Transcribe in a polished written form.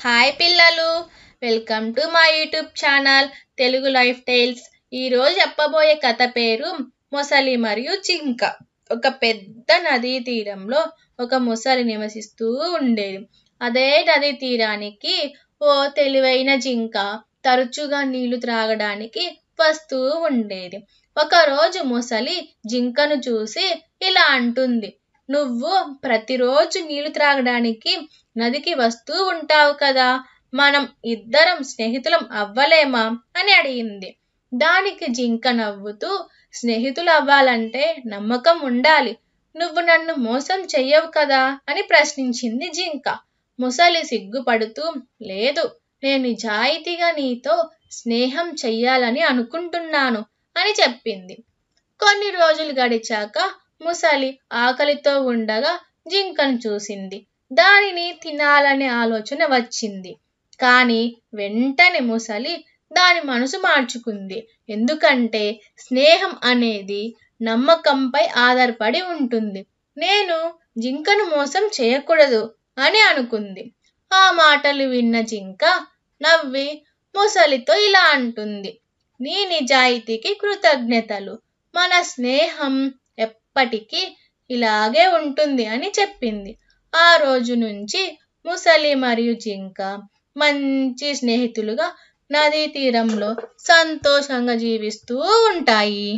Hi పిల్లలు, welcome to my YouTube channel Telugu life tiles. ఈరోజు చెప్పబోయే కథ పేరు మొసలి మరియు జింక. ఒక పెద్ద నదీ తీరంలో ఒక మొసలి నివసిస్తూ ఉండేది. అదే నదీ తీరానికి ఓ తెలివైన జింక తరచుగా నీళ్లు త్రాగడానికి వస్తూ ఉండేది. ఒకరోజు మొసలి జింకను చూసి ఇలా అంటుంది, నువ్వు ప్రతిరోజు నీళ్లు త్రాగడానికి నదికి వస్తూ ఉంటావు కదా, మనం ఇద్దరం స్నేహితులం అవ్వలేమా అని అడిగింది. దానికి జింక నవ్వుతూ, స్నేహితులు అవ్వాలంటే నమ్మకం ఉండాలి, నువ్వు నన్ను మోసం చెయ్యవు కదా అని ప్రశ్నించింది జింక. ముసలి సిగ్గుపడుతూ, లేదు, నేను నిజాయితీగా నీతో స్నేహం చెయ్యాలని అనుకుంటున్నాను అని చెప్పింది. కొన్ని రోజులు గడిచాక ముసలి ఆకలితో ఉండగా జింకను చూసింది. దానిని తినాలనే ఆలోచన వచ్చింది. కానీ వెంటనే ముసలి దాని మనసు మార్చుకుంది. ఎందుకంటే స్నేహం అనేది నమ్మకంపై ఆధారపడి ఉంటుంది. నేను జింకను మోసం చేయకూడదు అని అనుకుంది. ఆ మాటలు విన్న జింక నవ్వి ముసలితో ఇలా అంటుంది, నీ నిజాయితీకి కృతజ్ఞతలు, మన స్నేహం ఎప్పటికీ ఇలాగే ఉంటుంది అని చెప్పింది. ఆ రోజు నుంచి ముసలి మరియు జింక మంచి స్నేహితులుగా నదీ తీరంలో సంతోషంగా జీవిస్తూ ఉంటాయి.